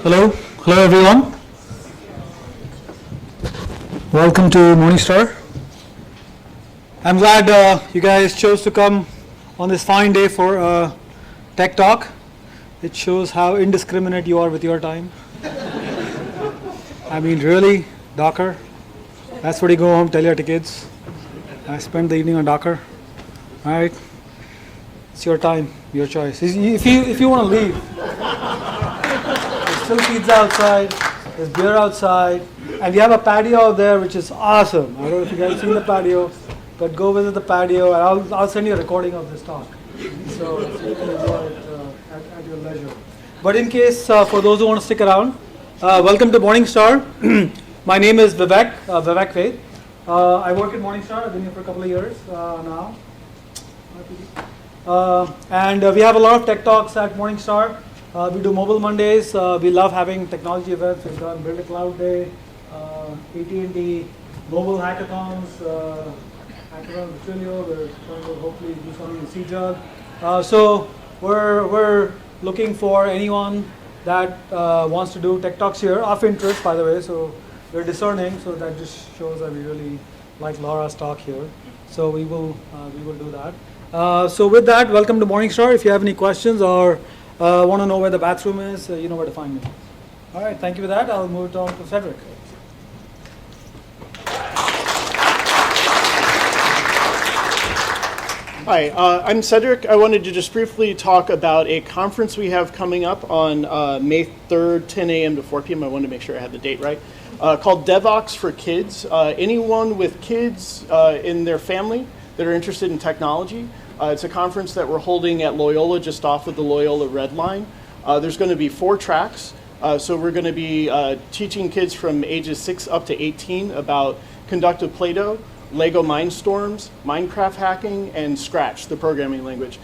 Hello everyone. Welcome to Morningstar. I'm glad you guys chose to come on this fine day for a tech talk. It shows how indiscriminate you are with your time. I mean, really, Docker? That's what you go home, tell your kids. I spent the evening on Docker. All right? It's your time, your choice. If you want to leave, there's still pizza outside, there's beer outside, and we have a patio out there which is awesome. I don't know if you guys seen the patio, but go visit the patio, and I'll send you a recording of this talk. So you can enjoy it at your leisure. But in case, for those who want to stick around, welcome to Morningstar. My name is Vivek Ved. I work at Morningstar. I've been here for a couple of years now. And we have a lot of tech talks at Morningstar. We do Mobile Mondays. We love having technology events. We've done Build a Cloud Day, AT&T Mobile Hackathons, Hackathon with Trilio. We're trying to hopefully do something in CJUG. So we're looking for anyone that wants to do tech talks here, of interest, by the way. So we're discerning. So that just shows that we really like Laura's talk here. So we will do that. So with that, welcome to Morningstar. If you have any questions or want to know where the bathroom is, you know where to find me. All right, thank you for that. I'll move it on to Cedric. Hi, I'm Cedric. I wanted to just briefly talk about a conference we have coming up on May 3rd, 10 a.m. to 4 p.m. I wanted to make sure I had the date right. Called DevOps for Kids. Anyone with kids in their family that are interested in technology. It's a conference that we're holding at Loyola, just off of the Loyola Red Line. There's going to be 4 tracks. So we're going to be teaching kids from ages 6 up to 18 about conductive Play-Doh, Lego Mindstorms, Minecraft hacking, and Scratch, the programming language.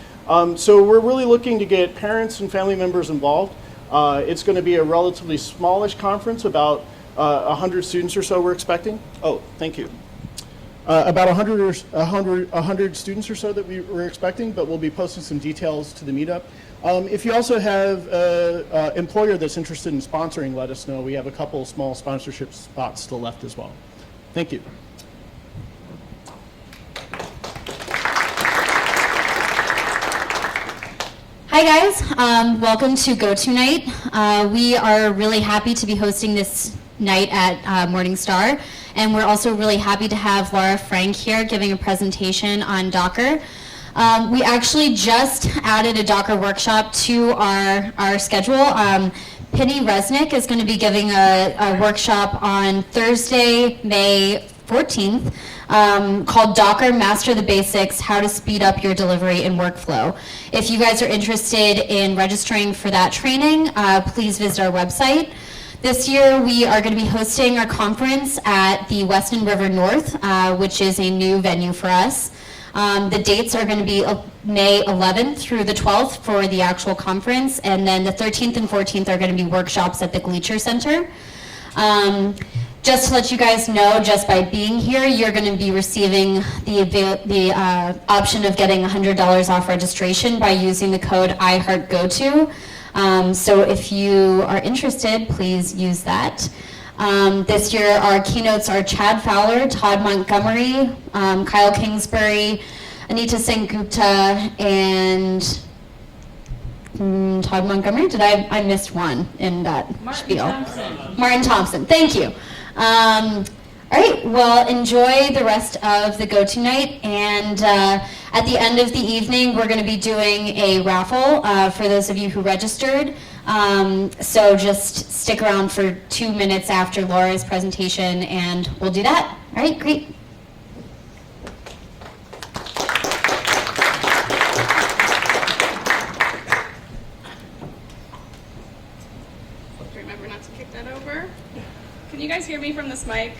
So we're really looking to get parents and family members involved. It's going to be a relatively smallish conference, about 100 students or so we're expecting. Oh, thank you. About 100 students or so that we're expecting, but we'll be posting some details to the meetup. If you also have an employer that's interested in sponsoring, let us know. We have a couple of small sponsorship spots still left as well. Thank you. Hi guys, welcome to GOTO Night. We are really happy to be hosting this night at Morningstar, and we're also really happy to have Laura Frank here giving a presentation on Docker. We actually just added a Docker workshop to our schedule. Penny Resnick is going to be giving a workshop on Thursday, May 14th, called Docker Master the Basics, How to Speed Up Your Delivery and Workflow. If you guys are interested in registering for that training, please visit our website. This year we are going to be hosting our conference at the Weston River North, which is a new venue for us. The dates are going to be May 11th through the 12th for the actual conference, and then the 13th and 14th are going to be workshops at the Gleacher Center. Just to let you guys know, just by being here, you're going to be receiving the option of getting $100 off registration by using the code IHEARTGOTO. So if you are interested, please use that. This year, our keynotes are Chad Fowler, Todd Montgomery, Kyle Kingsbury, Anita Sengupta, and Todd Montgomery. I missed one in that spiel. Martin Thompson. Thank you. All right, well, enjoy the rest of the GOTO Night, and at the end of the evening, we're going to be doing a raffle for those of you who registered. So just stick around for 2 minutes after Laura's presentation, and we'll do that. All right, great. Remember not to kick that over. Can you guys hear me from this mic?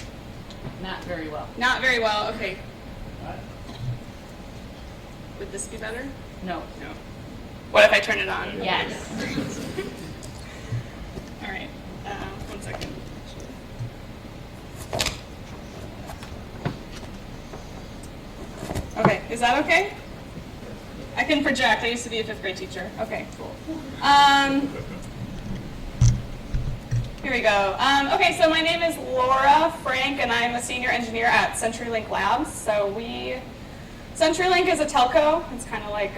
Not very well. Not very well, okay. Would this be better? No. No. What if I turn it on? Yes. All right, 1 second. Okay, is that okay? I can project. I used to be a 5th grade teacher. Okay, cool. go. Okay, so my name is Laura Frank, and I'm a senior engineer at CenturyLink Labs. So CenturyLink is a telco. It's kind of like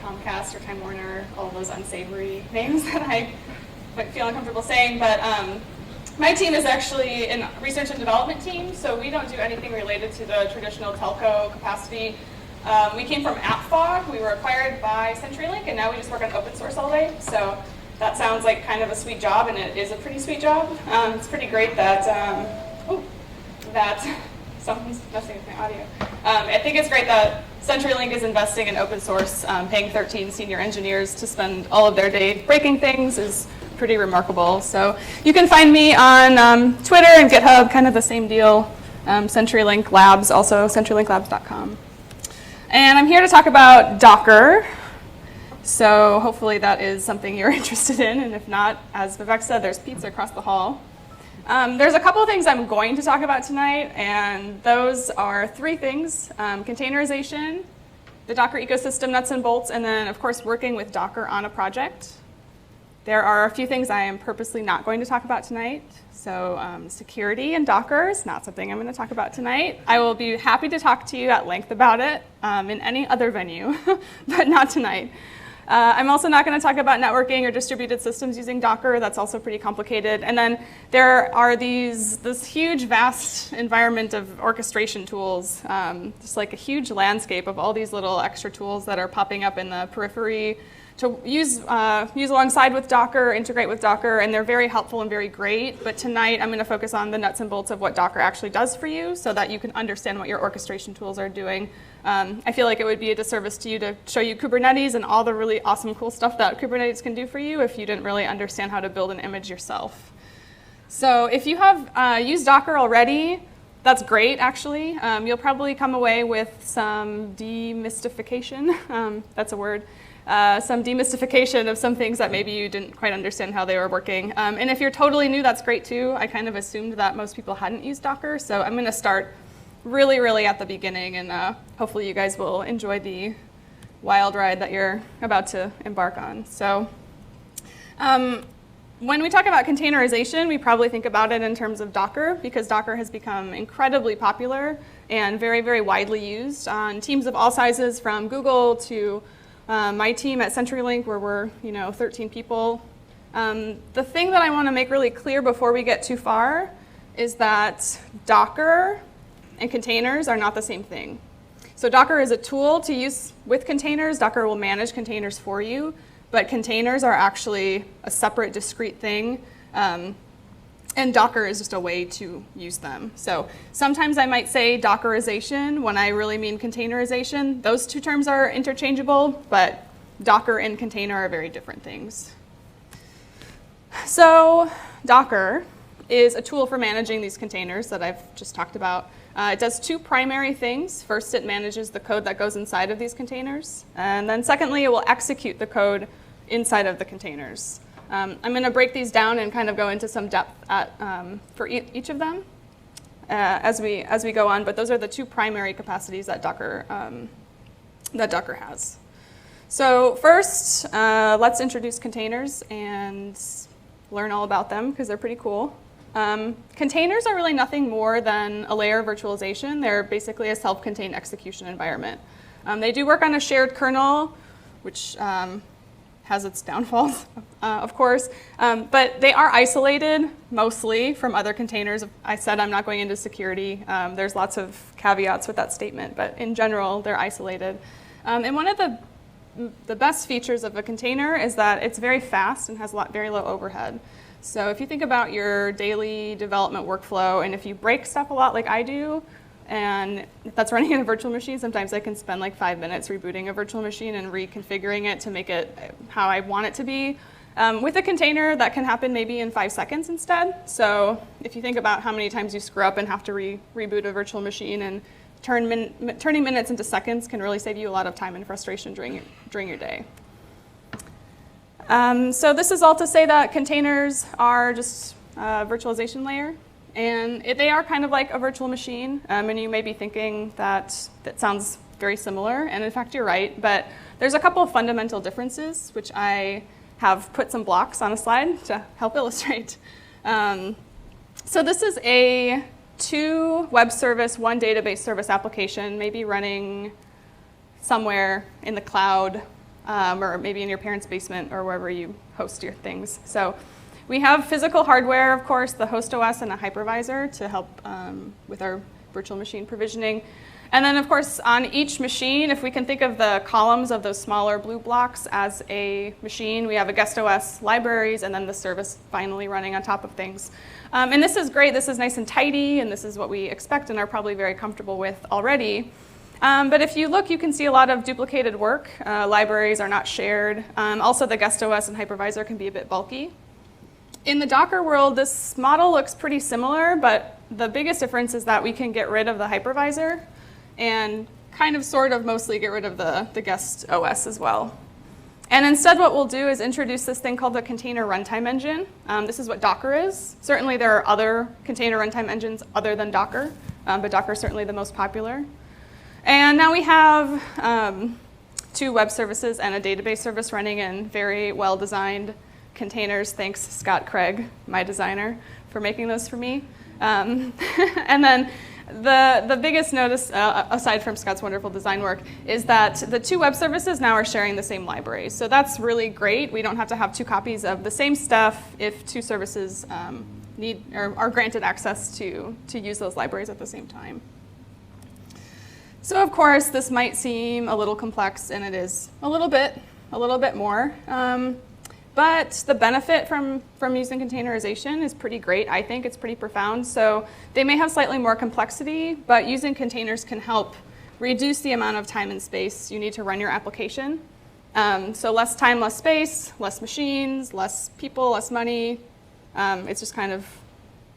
Comcast or Time Warner, all those unsavory names that I feel uncomfortable saying. But my team is actually a research and development team, so we don't do anything related to the traditional telco capacity. We came from AppFog. We were acquired by CenturyLink, and now we just work on open source all day. So that sounds like kind of a sweet job, and it is a pretty sweet job. It's pretty great that someone's messing with my audio. I think it's great that CenturyLink is investing in open source. Paying 13 senior engineers to spend all of their day breaking things is pretty remarkable. So you can find me on Twitter and GitHub, kind of the same deal. CenturyLink Labs, also CenturyLinkLabs.com. And I'm here to talk about Docker. So hopefully that is something you're interested in, and if not, as Vivek said, there's pizza across the hall. There's a couple of things I'm going to talk about tonight, and those are three things: containerization, the Docker ecosystem nuts and bolts, and then, of course, working with Docker on a project. There are a few things I am purposely not going to talk about tonight. So security and Docker is not something I'm going to talk about tonight. I will be happy to talk to you at length about it in any other venue, but not tonight. I'm also not going to talk about networking or distributed systems using Docker. That's also pretty complicated. And then there are this huge, vast environment of orchestration tools, just like a huge landscape of all these little extra tools that are popping up in the periphery to use alongside with Docker, integrate with Docker, and they're very helpful and very great. But tonight I'm going to focus on the nuts and bolts of what Docker actually does for you so that you can understand what your orchestration tools are doing. I feel like it would be a disservice to you to show you Kubernetes and all the really awesome, cool stuff that Kubernetes can do for you if you didn't really understand how to build an image yourself. So if you have used Docker already, that's great, actually. You'll probably come away with some demystification, that's a word, some demystification of some things that maybe you didn't quite understand how they were working. And if you're totally new, that's great too. I kind of assumed that most people hadn't used Docker, so I'm going to start really, really at the beginning, and hopefully you guys will enjoy the wild ride that you're about to embark on. So when we talk about containerization, we probably think about it in terms of Docker, because Docker has become incredibly popular and very, very widely used on teams of all sizes, from Google to my team at CenturyLink, where we're 13 people. The thing that I want to make really clear before we get too far is that Docker and containers are not the same thing. So Docker is a tool to use with containers. Docker will manage containers for you, but containers are actually a separate, discrete thing. And Docker is just a way to use them. So sometimes I might say Dockerization when I really mean containerization. Those two terms are interchangeable, but Docker and container are very different things. So Docker is a tool for managing these containers that I've just talked about. It does two primary things. First, it manages the code that goes inside of these containers. And then secondly, it will execute the code inside of the containers. I'm going to break these down and kind of go into some depth for each of them as we go on. But those are the two primary capacities that Docker has. So first, let's introduce containers and learn all about them, because they're pretty cool. Containers are really nothing more than a layer of virtualization. They're basically a self-contained execution environment. They do work on a shared kernel, which has its downfalls, of course, but they are isolated mostly from other containers. I said I'm not going into security. There's lots of caveats with that statement, but in general, they're isolated. And one of the best features of a container is that it's very fast and has very low overhead. So if you think about your daily development workflow, and if you break stuff a lot like I do, and if that's running in a virtual machine, sometimes I can spend like 5 minutes rebooting a virtual machine and reconfiguring it to make it how I want it to be. With a container, that can happen maybe in 5 seconds instead. So if you think about how many times you screw up and have to reboot a virtual machine, and turning minutes into seconds can really save you a lot of time and frustration during your day. So this is all to say that containers are just a virtualization layer, and they are kind of like a virtual machine. And you may be thinking that sounds very similar, and in fact you're right, but there's a couple of fundamental differences, which I have put some blocks on a slide to help illustrate. So this is a 2 web service, 1 database service application, maybe running somewhere in the cloud, or maybe in your parents' basement or wherever you host your things. So we have physical hardware, of course, the host OS and a hypervisor to help with our virtual machine provisioning. And then, of course, on each machine, if we can think of the columns of those smaller blue blocks as a machine, we have a guest OS, libraries, and then the service finally running on top of things. And this is great. This is nice and tidy, and this is what we expect and are probably very comfortable with already. But if you look, you can see a lot of duplicated work. Libraries are not shared. Also, the guest OS and hypervisor can be a bit bulky. In the Docker world, this model looks pretty similar, but the biggest difference is that we can get rid of the hypervisor and kind of sort of mostly get rid of the guest OS as well. And instead what we'll do is introduce this thing called the container runtime engine. This is what Docker is. Certainly there are other container runtime engines other than Docker, but Docker is certainly the most popular. And now we have 2 web services and a database service running in very well-designed containers. Thanks, Scott Craig, my designer, for making those for me. And then the biggest notice, aside from Scott's wonderful design work, is that the 2 web services now are sharing the same libraries. So that's really great. We don't have to have 2 copies of the same stuff if 2 services need or are granted access to use those libraries at the same time. So of course, this might seem a little complex, and it is a little bit more. But the benefit from using containerization is pretty great. I think it's pretty profound. So they may have slightly more complexity, but using containers can help reduce the amount of time and space you need to run your application. So less time, less space, less machines, less people, less money. It's just kind of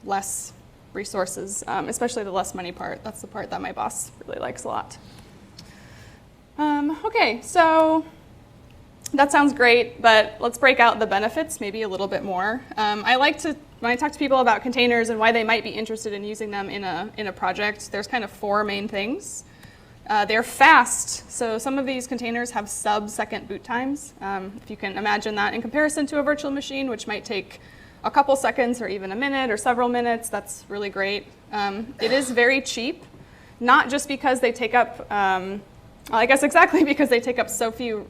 less resources, especially the less money part. That's the part that my boss really likes a lot. Okay, so that sounds great, but let's break out the benefits maybe a little bit more. I like to, when I talk to people about containers and why they might be interested in using them in a project, there's kind of 4 main things. They're fast, so some of these containers have sub-second boot times. If you can imagine that in comparison to a virtual machine, which might take a couple seconds or even a minute or several minutes, that's really great. It is very cheap, not just because they take up I guess exactly because they take up so few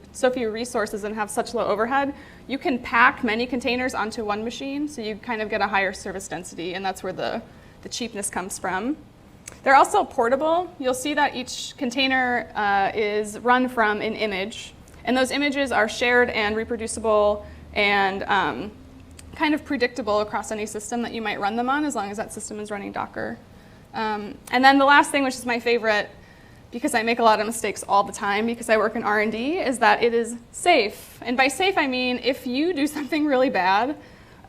resources and have such low overhead. You can pack many containers onto one machine, so you kind of get a higher service density, and that's where the cheapness comes from. They're also portable. You'll see that each container is run from an image, and those images are shared and reproducible and kind of predictable across any system that you might run them on, as long as that system is running Docker. And then the last thing, which is my favorite, because I make a lot of mistakes all the time because I work in R&D, is that it is safe. And by safe, I mean if you do something really bad,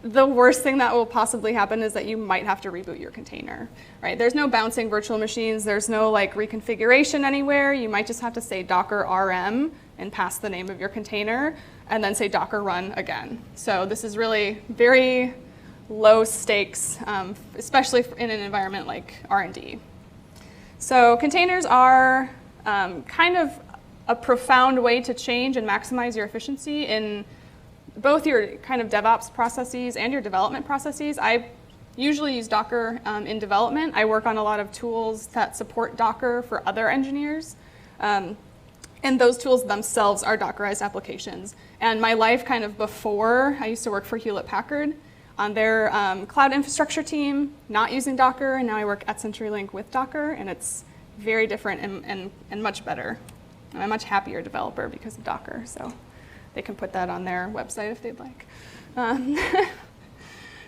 the worst thing that will possibly happen is that you might have to reboot your container, right? There's no bouncing virtual machines. There's no like reconfiguration anywhere. You might just have to say Docker RM and pass the name of your container and then say Docker run again. So this is really very low stakes, especially in an environment like R&D. So containers are kind of a profound way to change and maximize your efficiency in both your kind of DevOps processes and your development processes. I usually use Docker in development. I work on a lot of tools that support Docker for other engineers. And those tools themselves are Dockerized applications. And my life kind of before, I used to work for Hewlett-Packard on their cloud infrastructure team, not using Docker, and now I work at CenturyLink with Docker, and it's very different and much better. I'm a much happier developer because of Docker, so they can put that on their website if they'd like.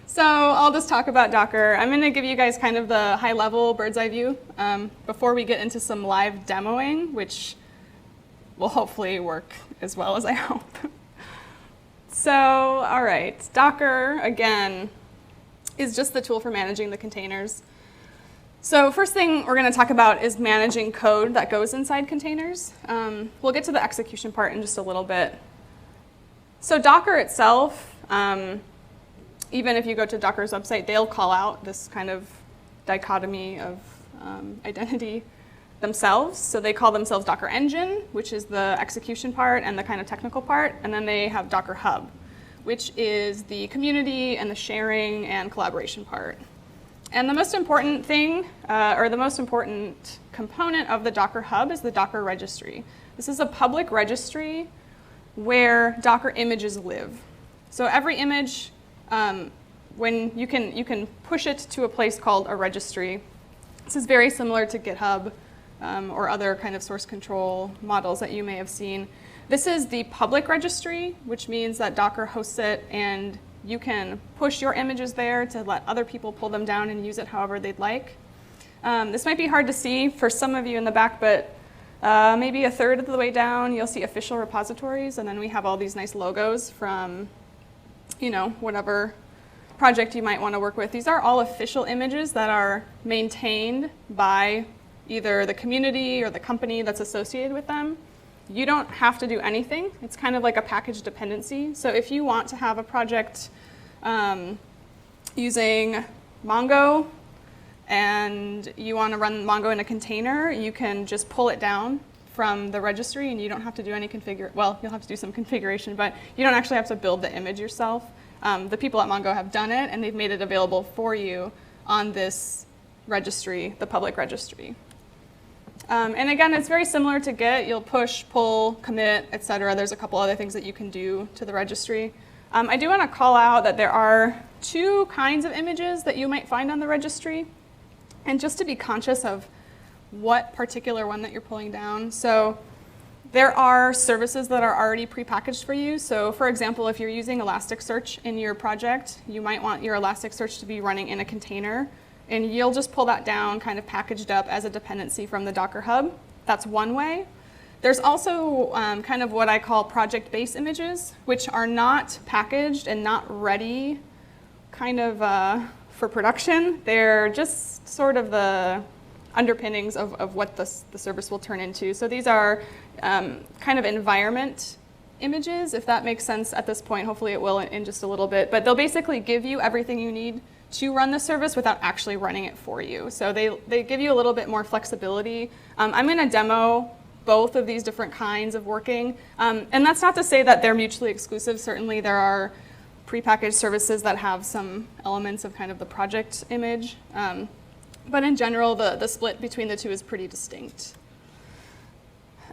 So I'll just talk about Docker. I'm going to give you guys kind of the high-level bird's eye view before we get into some live demoing, which will hopefully work as well as I hope. So, all right, Docker, again, is just the tool for managing the containers. So first thing we're going to talk about is managing code that goes inside containers. We'll get to the execution part in just a little bit. So Docker itself, even if you go to Docker's website, they'll call out this kind of dichotomy of identity themselves. So they call themselves Docker Engine, which is the execution part and the kind of technical part, and then they have Docker Hub, which is the community and the sharing and collaboration part. And the most important thing, or the most important component of the Docker Hub is the Docker registry. This is a public registry where Docker images live. So every image, when you can push it to a place called a registry. This is very similar to GitHub or other kind of source control models that you may have seen. This is the public registry, which means that Docker hosts it and you can push your images there to let other people pull them down and use it however they'd like. This might be hard to see for some of you in the back, but maybe a third of the way down, you'll see official repositories, and then we have all these nice logos from, whatever project you might want to work with. These are all official images that are maintained by either the community or the company that's associated with them. You don't have to do anything. It's kind of like a package dependency. So if you want to have a project using Mongo and you want to run Mongo in a container, you can just pull it down from the registry and you don't have to do any well, you'll have to do some configuration, but you don't actually have to build the image yourself. The people at Mongo have done it and they've made it available for you on this registry, the public registry. And again, it's very similar to Git. You'll push, pull, commit, etc. There's a couple other things that you can do to the registry. I do want to call out that there are two kinds of images that you might find on the registry, and just to be conscious of what particular one that you're pulling down. So there are services that are already prepackaged for you. So for example, if you're using Elasticsearch in your project, you might want your Elasticsearch to be running in a container. And you'll just pull that down kind of packaged up as a dependency from the Docker Hub. That's one way. There's also kind of what I call project-based images, which are not packaged and not ready kind of for production. They're just sort of the underpinnings of what the service will turn into. So these are kind of environment images, if that makes sense at this point. Hopefully it will in just a little bit. But they'll basically give you everything you need to run the service without actually running it for you. So they give you a little bit more flexibility. I'm going to demo both of these different kinds of working. And that's not to say that they're mutually exclusive. Certainly there are prepackaged services that have some elements of kind of the project image. But in general, the split between the two is pretty distinct.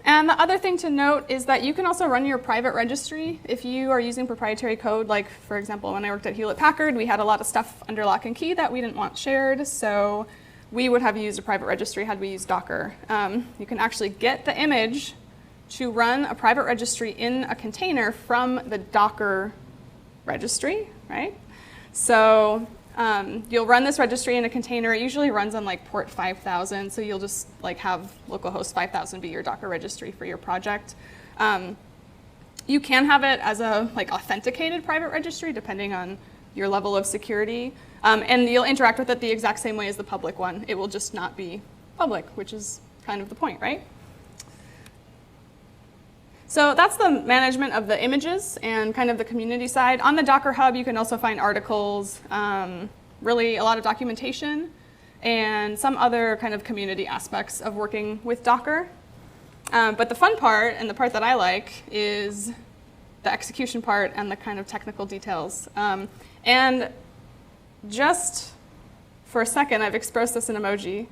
And the other thing to note is that you can also run your private registry if you are using proprietary code. Like, for example, when I worked at Hewlett-Packard, we had a lot of stuff under lock and key that we didn't want shared. So we would have used a private registry had we used Docker. You can actually get the image to run a private registry in a container from the Docker registry, right? So you'll run this registry in a container. It usually runs on like port 5000, so you'll just like have localhost 5000 be your Docker registry for your project. You can have it as a like authenticated private registry depending on your level of security, and you'll interact with it the exact same way as the public one. It will just not be public, which is kind of the point, right? So that's the management of the images and kind of the community side. On the Docker Hub, you can also find articles, really a lot of documentation, and some other kind of community aspects of working with Docker. But the fun part, and the part that I like, is the execution part and the kind of technical details. And just for a second, I've expressed this in emoji,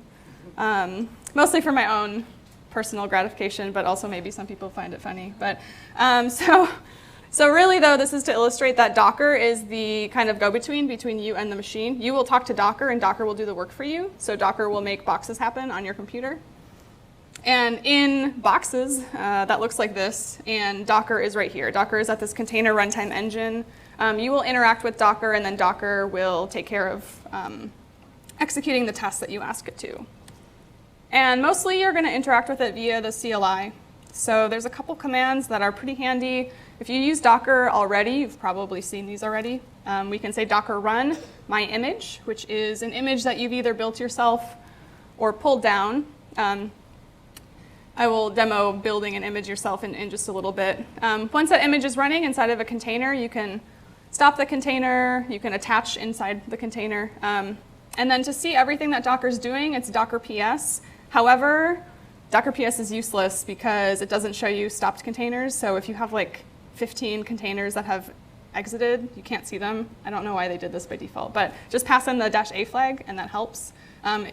mostly for my own personal gratification, but also maybe some people find it funny. But so really, though, this is to illustrate that Docker is the kind of go-between between you and the machine. You will talk to Docker, and Docker will do the work for you. So Docker will make boxes happen on your computer. And in boxes, that looks like this, and Docker is right here. Docker is at this container runtime engine. You will interact with Docker, and then Docker will take care of executing the tasks that you ask it to. And mostly you're going to interact with it via the CLI. So there's a couple commands that are pretty handy. If you use Docker already, you've probably seen these already. We can say Docker run my image, which is an image that you've either built yourself or pulled down. I will demo building an image yourself in just a little bit. Once that image is running inside of a container, you can stop the container, you can attach inside the container. And then to see everything that Docker's doing, it's Docker PS. However, Docker PS is useless because it doesn't show you stopped containers. So if you have like 15 containers that have exited. You can't see them. I don't know why they did this by default, but just pass in the -a flag and that helps.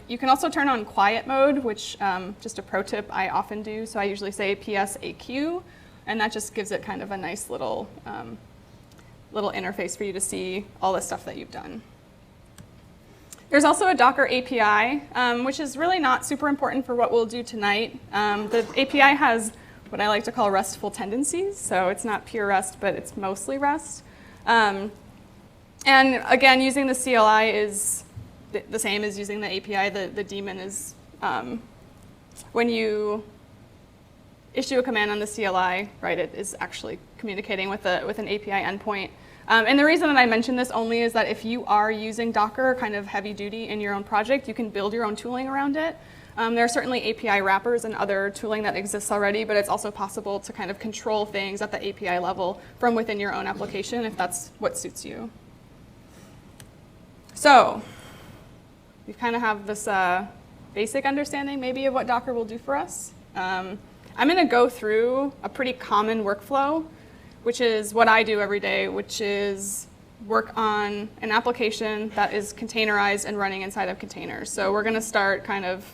You can also turn on quiet mode, which just a pro tip I often do. So I usually say PSAQ, and that just gives it kind of a nice little interface for you to see all the stuff that you've done. There's also a Docker API, which is really not super important for what we'll do tonight. The API has what I like to call restful tendencies. So it's not pure Rest, but it's mostly Rest. And again, using the CLI is the same as using the API. The daemon is when you issue a command on the CLI, right, it is actually communicating with an API endpoint. And the reason that I mention this only is that if you are using Docker kind of heavy duty in your own project, you can build your own tooling around it. There are certainly API wrappers and other tooling that exists already, but it's also possible to kind of control things at the API level from within your own application if that's what suits you. So we kind of have this basic understanding maybe of what Docker will do for us. I'm going to go through a pretty common workflow, which is what I do every day, which is work on an application that is containerized and running inside of containers. So we're going to start kind of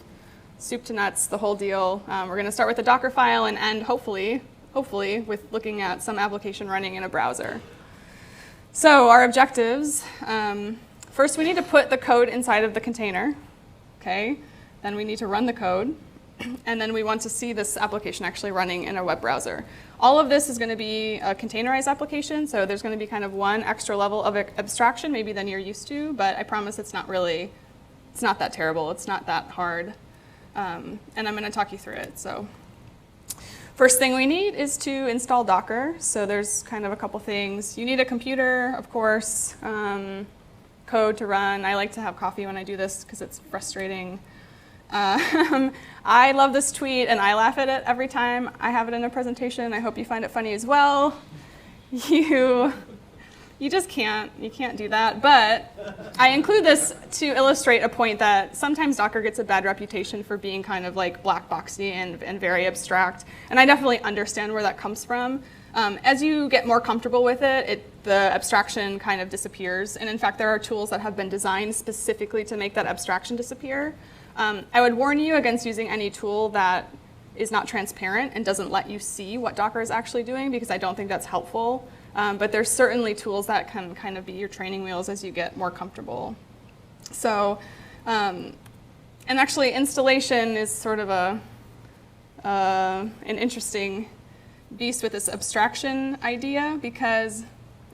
soup to nuts, the whole deal. We're going to start with a Docker file and end, hopefully, with looking at some application running in a browser. So our objectives, first we need to put the code inside of the container. Okay. Then we need to run the code. And then we want to see this application actually running in a web browser. All of this is going to be a containerized application, so there's going to be kind of one extra level of abstraction maybe than you're used to, but I promise it's not that terrible, it's not that hard. And I'm going to talk you through it. So first thing we need is to install Docker. So there's kind of a couple things. You need a computer, of course, code to run. I like to have coffee when I do this because it's frustrating. I love this tweet and I laugh at it every time I have it in a presentation. I hope you find it funny as well. You just can't do that. But I include this to illustrate a point that sometimes Docker gets a bad reputation for being kind of like black boxy and very abstract. And I definitely understand where that comes from. As you get more comfortable with it, the abstraction kind of disappears. And in fact, there are tools that have been designed specifically to make that abstraction disappear. I would warn you against using any tool that is not transparent and doesn't let you see what Docker is actually doing, because I don't think that's helpful. But there's certainly tools that can kind of be your training wheels as you get more comfortable. So, and actually installation is sort of an interesting beast with this abstraction idea, because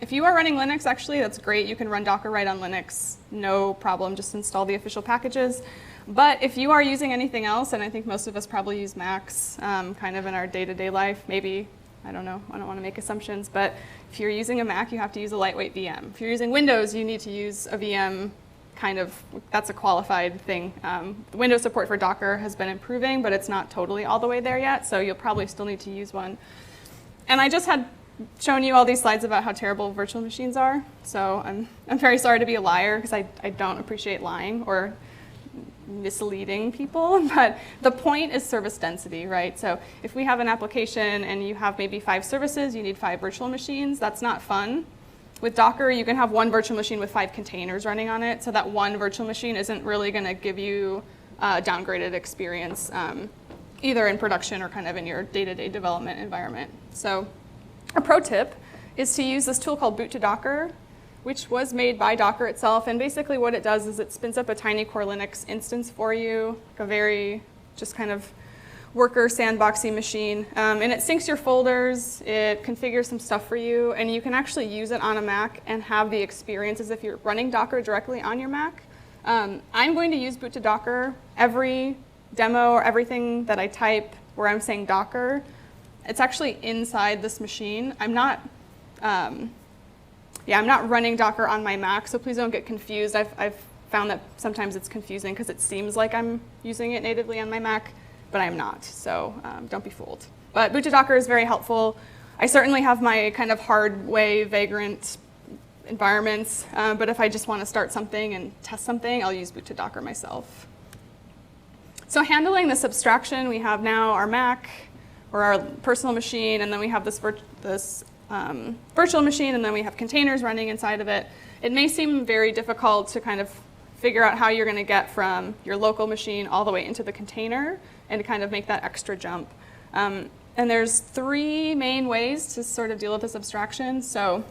if you are running Linux, actually, that's great. You can run Docker right on Linux, no problem. Just install the official packages. But if you are using anything else, and I think most of us probably use Macs kind of in our day-to-day life, maybe, I don't know, I don't want to make assumptions, but if you're using a Mac, you have to use a lightweight VM. If you're using Windows, you need to use a VM kind of, that's a qualified thing. The Windows support for Docker has been improving, but it's not totally all the way there yet, so you'll probably still need to use one. And I just had shown you all these slides about how terrible virtual machines are, so I'm very sorry to be a liar, because I don't appreciate lying or misleading people, but the point is service density, right? So if we have an application and you have maybe 5 services, you need 5 virtual machines, that's not fun. With Docker, you can have one virtual machine with 5 containers running on it, so that one virtual machine isn't really going to give you a downgraded experience, either in production or kind of in your day-to-day development environment. So a pro tip is to use this tool called boot to Docker, which was made by Docker itself. And basically what it does is it spins up a tiny core Linux instance for you, like a very just kind of worker sandboxy machine. And it syncs your folders, it configures some stuff for you, and you can actually use it on a Mac and have the experience as if you're running Docker directly on your Mac. I'm going to use boot to Docker. Every demo or everything that I type where I'm saying Docker, it's actually inside this machine. I'm not running Docker on my Mac, so please don't get confused. I've found that sometimes it's confusing because it seems like I'm using it natively on my Mac, but I'm not, so don't be fooled. But boot to Docker is very helpful. I certainly have my kind of hard way vagrant environments, but if I just want to start something and test something, I'll use boot to Docker myself. So handling this abstraction, we have now our Mac or our personal machine, and then we have this virtual machine, and then we have containers running inside of it. It may seem very difficult to kind of figure out how you're going to get from your local machine all the way into the container and to kind of make that extra jump. And there's 3 main ways to sort of deal with this abstraction. So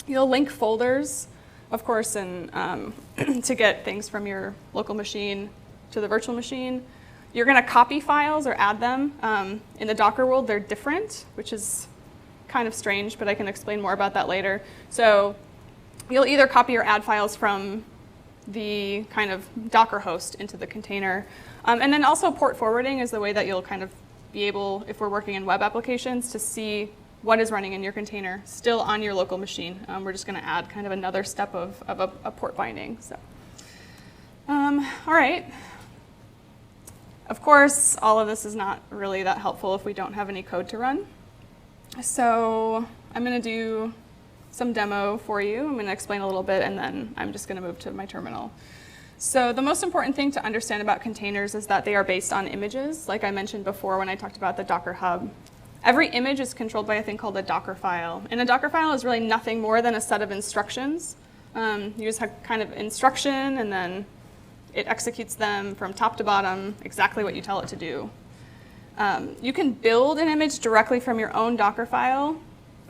you'll link folders, of course, and to get things from your local machine to the virtual machine. You're going to copy files or add them. In the Docker world, they're different, which is kind of strange, but I can explain more about that later. So you'll either copy or add files from the kind of Docker host into the container. And then also port forwarding is the way that you'll kind of be able, if we're working in web applications, to see what is running in your container still on your local machine. We're just going to add kind of another step of a port binding. So, all right. Of course, all of this is not really that helpful if we don't have any code to run. So I'm going to do some demo for you. I'm going to explain a little bit, and then I'm just going to move to my terminal. So the most important thing to understand about containers is that they are based on images, like I mentioned before when I talked about the Docker Hub. Every image is controlled by a thing called a Docker file. And a Docker file is really nothing more than a set of instructions. You just have kind of instruction, and then it executes them from top to bottom, exactly what you tell it to do. You can build an image directly from your own Docker file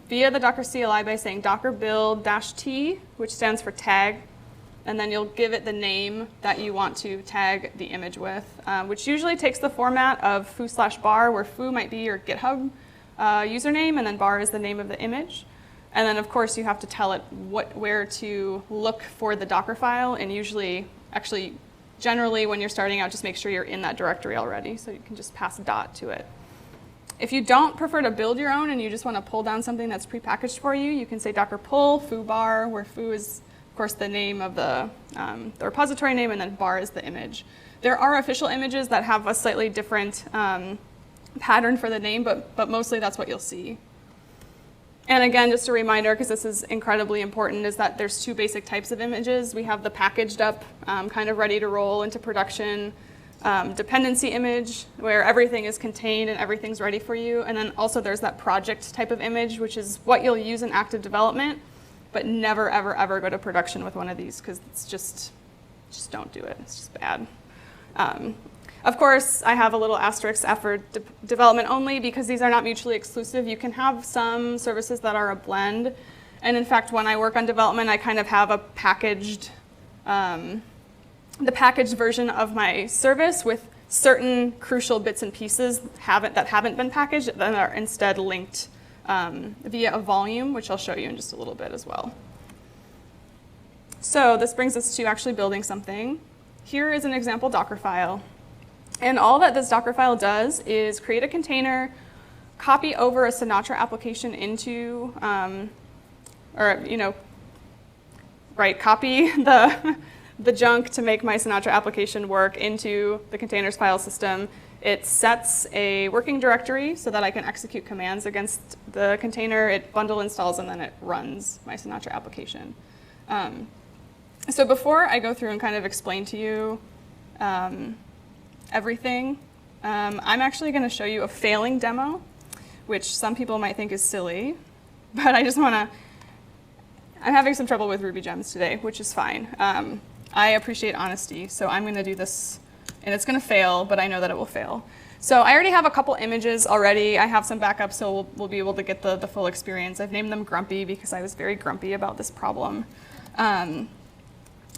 via the Docker CLI by saying docker build -t, which stands for tag, and then you'll give it the name that you want to tag the image with, which usually takes the format of foo/bar, where foo might be your GitHub username, and then bar is the name of the image. And then, of course, you have to tell it where to look for the Docker file, and usually, actually, generally, when you're starting out, just make sure you're in that directory already, so you can just pass dot to it. If you don't prefer to build your own and you just want to pull down something that's prepackaged for you, you can say docker pull foo/bar, where foo is, of course, the name of the repository name, and then bar is the image. There are official images that have a slightly different pattern for the name, but mostly that's what you'll see. And again, just a reminder, because this is incredibly important, is that there's 2 basic types of images. We have the packaged up, kind of ready to roll into production dependency image, where everything is contained and everything's ready for you. And then also there's that project type of image, which is what you'll use in active development, but never, ever, ever go to production with one of these, because it's just don't do it. It's just bad. Of course, I have a little asterisk after development only, because these are not mutually exclusive. You can have some services that are a blend. And in fact, when I work on development, I kind of have a packaged, the packaged version of my service with certain crucial bits and pieces that haven't been packaged that are instead linked via a volume, which I'll show you in just a little bit as well. So this brings us to actually building something. Here is an example Docker file. And all that this Docker file does is create a container, copy over a Sinatra application into, copy the junk to make my Sinatra application work into the containers file system. It sets a working directory so that I can execute commands against the container. It bundle installs, and then it runs my Sinatra application. So before I go through and kind of explain to you everything, I'm actually going to show you a failing demo, which some people might think is silly, but I just want to, I'm having some trouble with Ruby gems today, which is fine. I appreciate honesty, so I'm going to do this, and it's going to fail, but I know that it will fail. So I already have a couple images already. I have some backups, so we'll be able to get the full experience. I've named them Grumpy because I was very grumpy about this problem.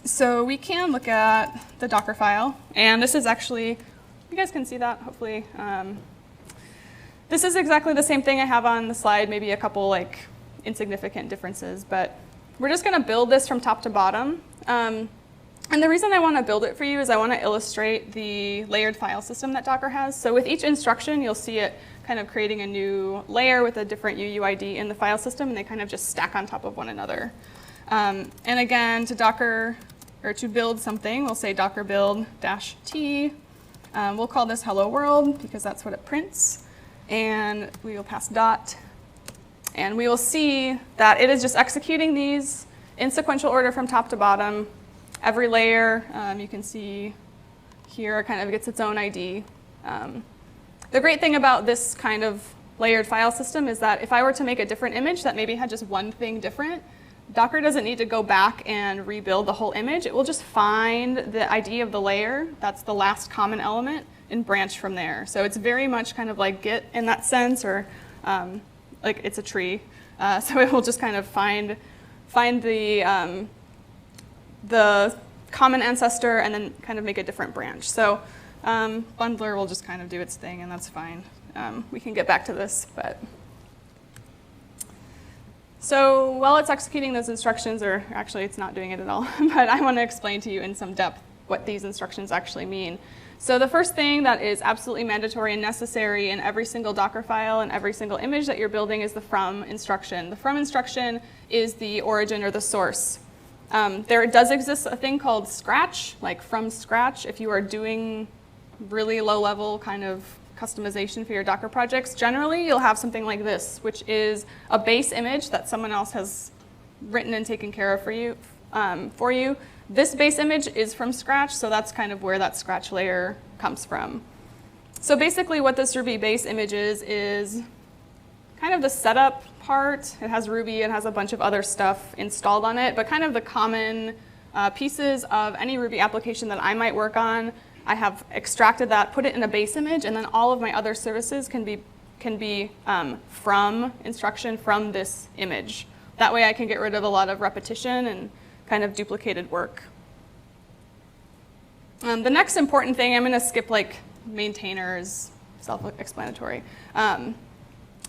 So we can look at the Docker file, and this is actually, you guys can see that, hopefully. This is exactly the same thing I have on the slide, maybe a couple insignificant differences, but we're just going to build this from top to bottom. And the reason I want to build it for you is I want to illustrate the layered file system that Docker has. So with each instruction, you'll see it kind of creating a new layer with a different UUID in the file system, and they kind of just stack on top of one another. And again, to build something, we'll say docker build -t. We'll call this hello world because that's what it prints. And we will pass dot. And we will see that it is just executing these in sequential order from top to bottom. Every layer, you can see here, kind of gets its own ID. The great thing about this kind of layered file system is that if I were to make a different image that maybe had just one thing different, Docker doesn't need to go back and rebuild the whole image. It will just find the ID of the layer, that's the last common element, and branch from there. So it's very much kind of like Git in that sense, or like it's a tree. So it will just kind of find the common ancestor and then kind of make a different branch. So bundler will just kind of do its thing, and that's fine. We can get back to this, but. So while it's executing those instructions, or actually it's not doing it at all, but I want to explain to you in some depth what these instructions actually mean. So the first thing that is absolutely mandatory and necessary in every single Docker file and every single image that you're building is the from instruction. The from instruction is the origin or the source. There does exist a thing called scratch, like from scratch. If you are doing really low-level kind of customization for your Docker projects, generally you'll have something like this, which is a base image that someone else has written and taken care of for you. This base image is from scratch, so that's kind of where that scratch layer comes from. So basically what this Ruby base image is kind of the setup part. It has Ruby, it has a bunch of other stuff installed on it, but kind of the common pieces of any Ruby application that I might work on. I have extracted that, put it in a base image, and then all of my other services can be from instruction from this image. That way I can get rid of a lot of repetition and kind of duplicated work. The next important thing, I'm going to skip like maintainers, self-explanatory.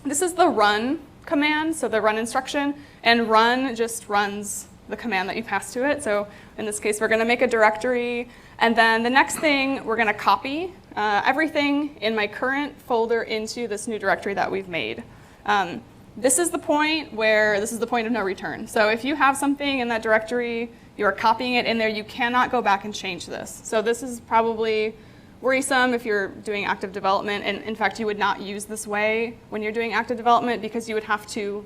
This is the run command, so the run instruction, and run just runs the command that you pass to it. So in this case, we're going to make a directory, and then the next thing, we're going to copy everything in my current folder into this new directory that we've made. This is the point of no return. So if you have something in that directory, you're copying it in there, you cannot go back and change this. So this is probably worrisome if you're doing active development, and in fact, you would not use this way when you're doing active development because you would have to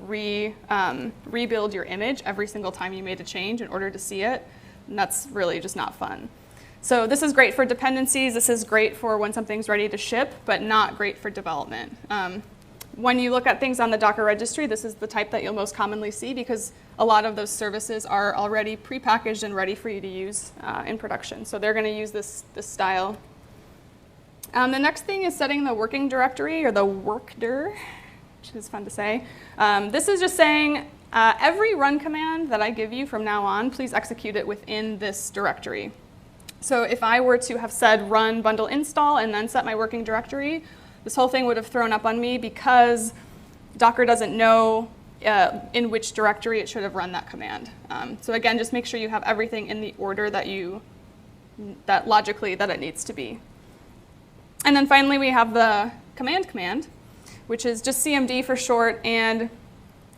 rebuild your image every single time you made a change in order to see it, and that's really just not fun. So this is great for dependencies, this is great for when something's ready to ship, but not great for development. When you look at things on the Docker registry, this is the type that you'll most commonly see because a lot of those services are already prepackaged and ready for you to use in production. So they're going to use this style. The next thing is setting the working directory, or the workdir, which is fun to say. This is just saying every run command that I give you from now on, please execute it within this directory. So if I were to have said run bundle install and then set my working directory, this whole thing would have thrown up on me because Docker doesn't know in which directory it should have run that command. So again, just make sure you have everything in the order that logically that it needs to be. And then finally, we have the command, which is just CMD for short, and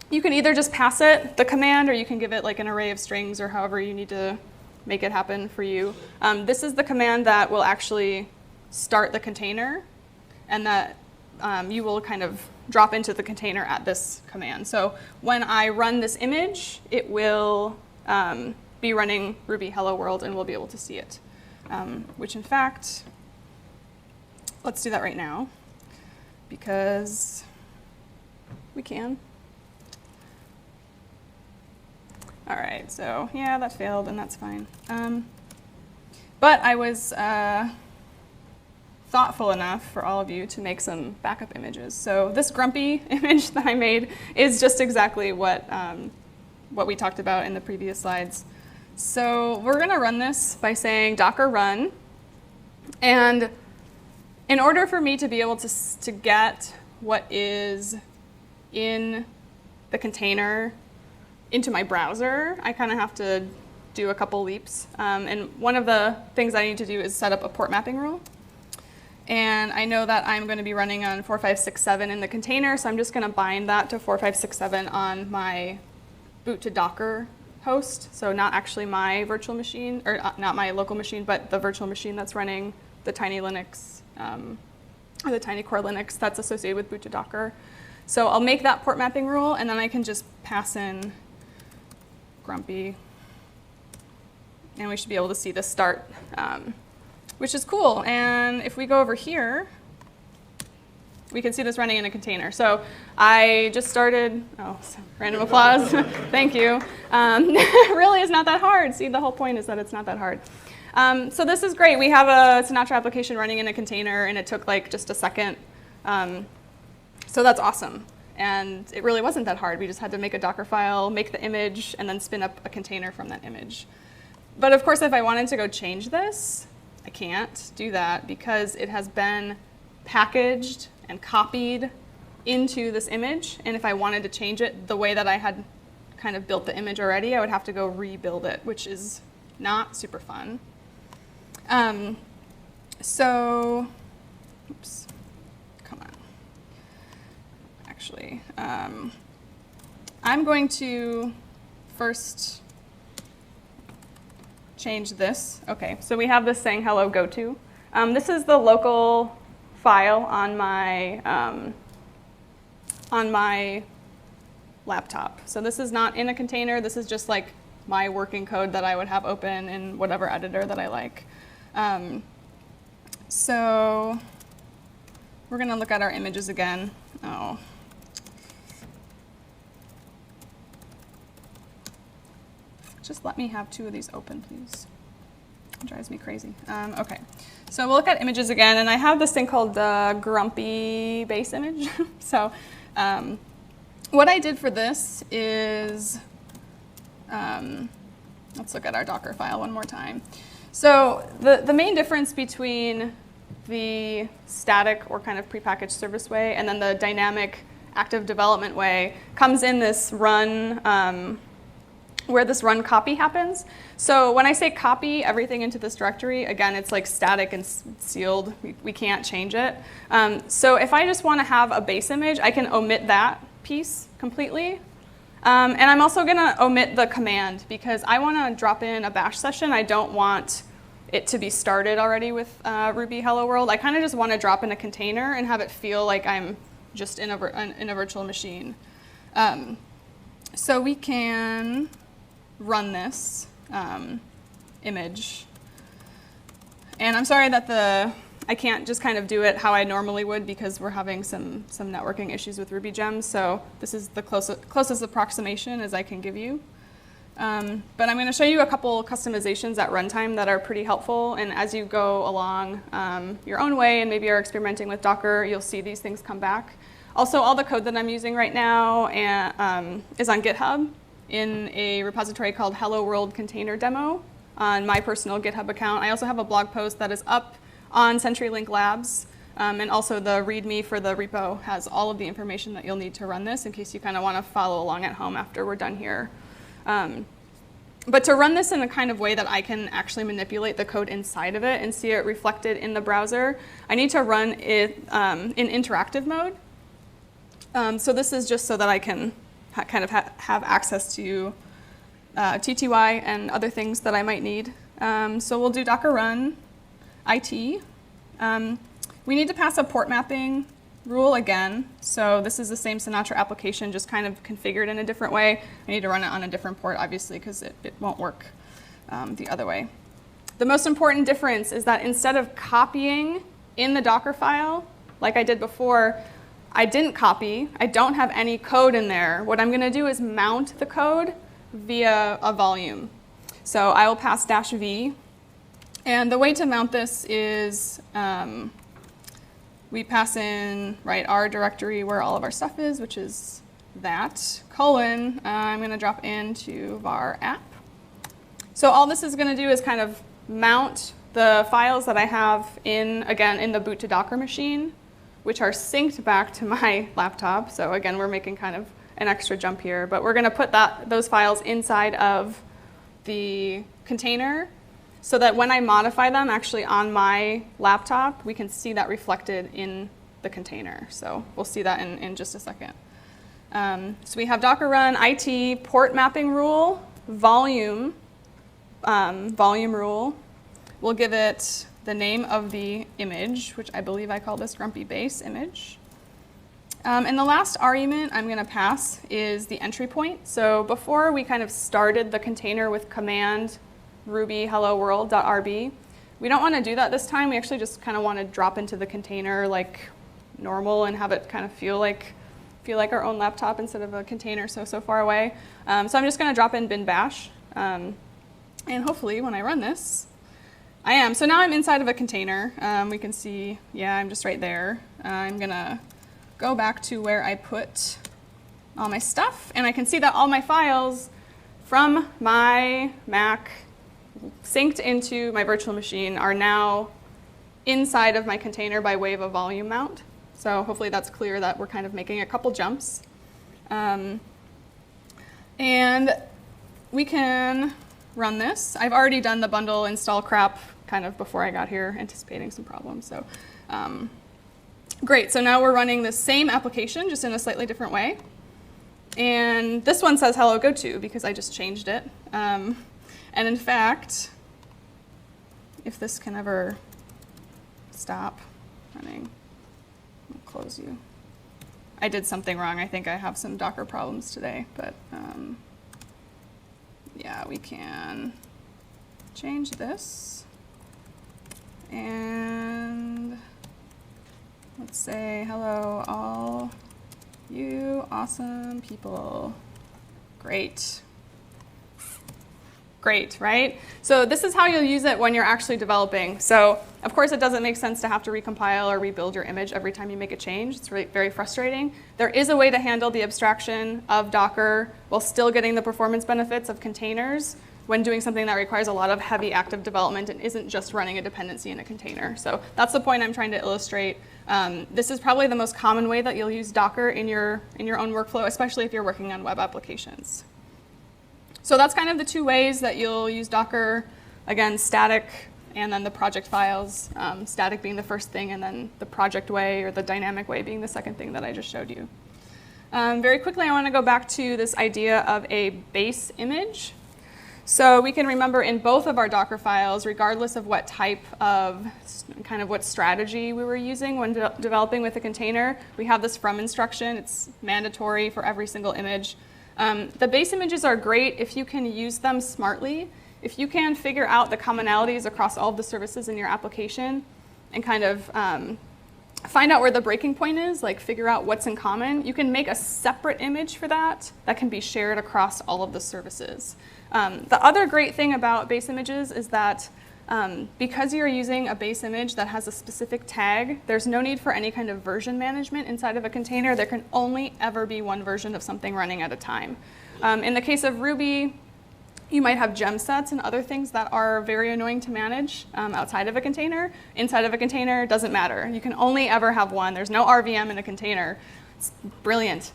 you can either just pass it the command, or you can give it like an array of strings, or however you need to make it happen for you. This is the command that will actually start the container, and that you will kind of drop into the container at this command. So when I run this image, it will be running Ruby Hello World, and we'll be able to see it, which in fact, let's do that right now, because we can. All right, so yeah, that failed, and that's fine. But I was thoughtful enough for all of you to make some backup images. So this grumpy image that I made is just exactly what we talked about in the previous slides. So we're going to run this by saying docker run, and in order for me to be able to get what is in the container into my browser, I kind of have to do a couple leaps. And one of the things I need to do is set up a port mapping rule. And I know that I'm going to be running on 4567 in the container, so I'm just going to bind that to 4567 on my boot to Docker host. So not actually my virtual machine, or not my local machine, but the virtual machine that's running the tiny Linux, or the tiny core Linux that's associated with boot to Docker. So I'll make that port mapping rule, and then I can just pass in grumpy, and we should be able to see this start, which is cool. And if we go over here, we can see this running in a container. So I just started, random applause, thank you. It really is not that hard. See, the whole point is that it's not that hard. So this is great. We have a Sinatra application running in a container, and it took like just a second. So that's awesome. And it really wasn't that hard. We just had to make a Docker file, make the image, and then spin up a container from that image. But of course, if I wanted to go change this, I can't do that because it has been packaged and copied into this image. And if I wanted to change it the way that I had kind of built the image already, I would have to go rebuild it, which is not super fun. Oops, come on. Actually, I'm going to first change this. Okay, so we have this saying hello GOTO. This is the local file on my laptop. So this is not in a container. This is just like my working code that I would have open in whatever editor that I like. So we're going to look at our images again. Oh. Just let me have 2 of these open, please. It drives me crazy. Okay, so we'll look at images again, and I have this thing called the grumpy base image. So what I did for this is, let's look at our Docker file one more time. So the main difference between the static or kind of prepackaged service way and then the dynamic active development way comes in this run, where this run copy happens. So when I say copy everything into this directory, again, it's like static and sealed. We can't change it. So if I just want to have a base image, I can omit that piece completely. And I'm also going to omit the command because I want to drop in a bash session. I don't want it to be started already with Ruby Hello World. I kind of just want to drop in a container and have it feel like I'm just in a virtual machine. So we can run this image. And I'm sorry that I can't just kind of do it how I normally would because we're having some networking issues with Ruby gems. So this is the closest approximation as I can give you. But I'm going to show you a couple customizations at runtime that are pretty helpful. And as you go along your own way and maybe are experimenting with Docker, you'll see these things come back. Also, all the code that I'm using right now is on GitHub in a repository called Hello World Container Demo on my personal GitHub account. I also have a blog post that is up on CenturyLink Labs, and also the README for the repo has all of the information that you'll need to run this in case you kind of want to follow along at home after we're done here. But to run this in a kind of way that I can actually manipulate the code inside of it and see it reflected in the browser, I need to run it in interactive mode. So this is just so that I can kind of have access to TTY and other things that I might need. So we'll do Docker run IT. We need to pass a port mapping rule again. So this is the same Sinatra application, just kind of configured in a different way. I need to run it on a different port, obviously, because it won't work the other way. The most important difference is that instead of copying in the Docker file, like I did before, I didn't copy. I don't have any code in there. What I'm going to do is mount the code via a volume. So I will pass -v. And the way to mount this is we pass in our directory where all of our stuff is, which is that, colon, I'm going to drop into var app. So all this is going to do is kind of mount the files that I have again, in the boot to Docker machine, which are synced back to my laptop. So again, we're making kind of an extra jump here, but we're going to put those files inside of the container so that when I modify them actually on my laptop, we can see that reflected in the container. So we'll see that in just a second. So we have Docker run, IT, port mapping rule, volume rule. We'll give it the name of the image, which I believe I call this grumpy base image. And the last argument I'm going to pass is the entry point. So before we kind of started the container with command ruby hello world.rb, we don't want to do that this time. We actually just kind of want to drop into the container like normal and have it kind of feel like our own laptop instead of a container so far away. So I'm just going to drop in bin bash. And hopefully when I run this, I am. So now I'm inside of a container. We can see, yeah, I'm just right there. I'm going to go back to where I put all my stuff. And I can see that all my files from my Mac synced into my virtual machine are now inside of my container by way of a volume mount. So hopefully that's clear that we're kind of making a couple jumps. And we can run this. I've already done the bundle install crap kind of before I got here, anticipating some problems. So great, so now we're running the same application, just in a slightly different way. And this one says hello GOTO because I just changed it. And in fact, if this can ever stop running, I'll close you. I did something wrong. I think I have some Docker problems today, but yeah, we can change this. And let's say hello all you awesome people. Great. Great, right? So this is how you'll use it when you're actually developing. So of course it doesn't make sense to have to recompile or rebuild your image every time you make a change. It's really very frustrating. There is a way to handle the abstraction of Docker while still getting the performance benefits of containers when doing something that requires a lot of heavy active development and isn't just running a dependency in a container. So that's the point I'm trying to illustrate. This is probably the most common way that you'll use Docker in your own workflow, especially if you're working on web applications. So that's kind of the two ways that you'll use Docker. Again, static and then the project files. Static being the first thing and then the project way or the dynamic way being the second thing that I just showed you. Very quickly, I want to go back to this idea of a base image. So we can remember in both of our Docker files, regardless of what type of, kind of what strategy we were using when developing with a container, we have this from instruction. It's mandatory for every single image. The base images are great if you can use them smartly. If you can figure out the commonalities across all of the services in your application and kind of find out where the breaking point is, like figure out what's in common, you can make a separate image for that can be shared across all of the services. The other great thing about base images is that because you're using a base image that has a specific tag, there's no need for any kind of version management inside of a container. There can only ever be one version of something running at a time. In the case of Ruby, you might have gem sets and other things that are very annoying to manage outside of a container. Inside of a container, doesn't matter. You can only ever have one. There's no RVM in a container. It's brilliant.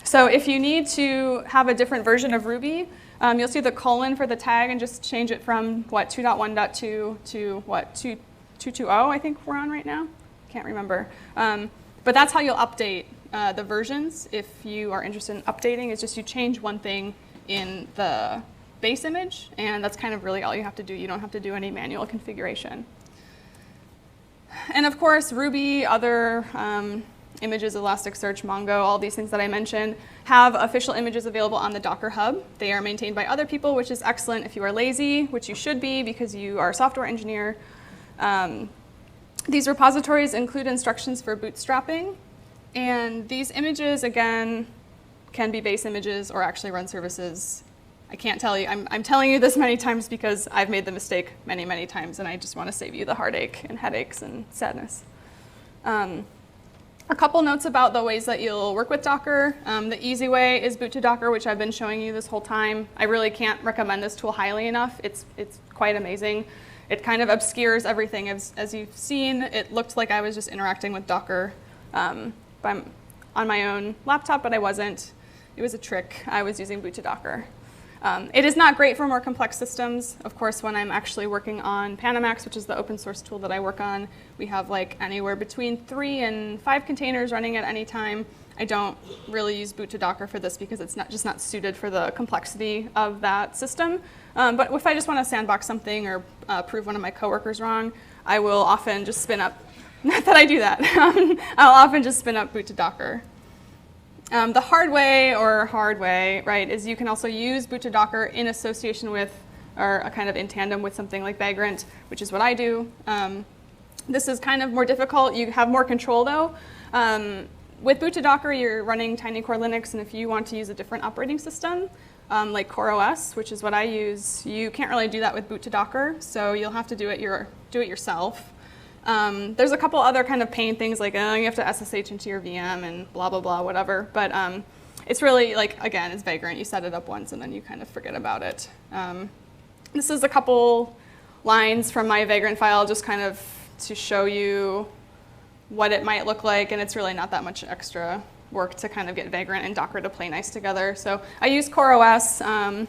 So if you need to have a different version of Ruby, you'll see the colon for the tag and just change it from, what, 2.1.2 to, what, 2.2.0, I think we're on right now? Can't remember. But that's how you'll update the versions if you are interested in updating. It's just you change one thing in the base image, and that's kind of really all you have to do. You don't have to do any manual configuration. And of course, Ruby, other images, Elasticsearch, Mongo, all these things that I mentioned, have official images available on the Docker Hub. They are maintained by other people, which is excellent if you are lazy, which you should be because you are a software engineer. These repositories include instructions for bootstrapping. And these images, again, can be base images or actually run services. I can't tell you. I'm telling you this many times because I've made the mistake many, many times, and I just want to save you the heartache and headaches and sadness. A couple notes about the ways that you'll work with Docker. The easy way is boot to Docker, which I've been showing you this whole time. I really can't recommend this tool highly enough. It's quite amazing. It kind of obscures everything. As you've seen, it looked like I was just interacting with Docker on my own laptop, but I wasn't. It was a trick. I was using boot to Docker. It is not great for more complex systems. Of course, when I'm actually working on Panamax, which is the open source tool that I work on, we have like anywhere between 3 and 5 containers running at any time. I don't really use boot to Docker for this because it's just not suited for the complexity of that system. But if I just want to sandbox something or prove one of my coworkers wrong, I will often just spin up, not that I do that, I'll often just spin up boot to Docker. The hard way, right, is you can also use boot to Docker in association with, or a kind of in tandem with something like Vagrant, which is what I do. This is kind of more difficult. You have more control though. With boot to Docker, you're running Tiny Core Linux, and if you want to use a different operating system, like CoreOS, which is what I use, you can't really do that with boot to Docker, so you'll have to do it yourself. There's a couple other kind of pain things like you have to SSH into your VM and blah, blah, blah, whatever. But it's really like, again, it's Vagrant. You set it up once and then you kind of forget about it. This is a couple lines from my Vagrant file just kind of to show you what it might look like. And it's really not that much extra work to kind of get Vagrant and Docker to play nice together. So I use CoreOS. I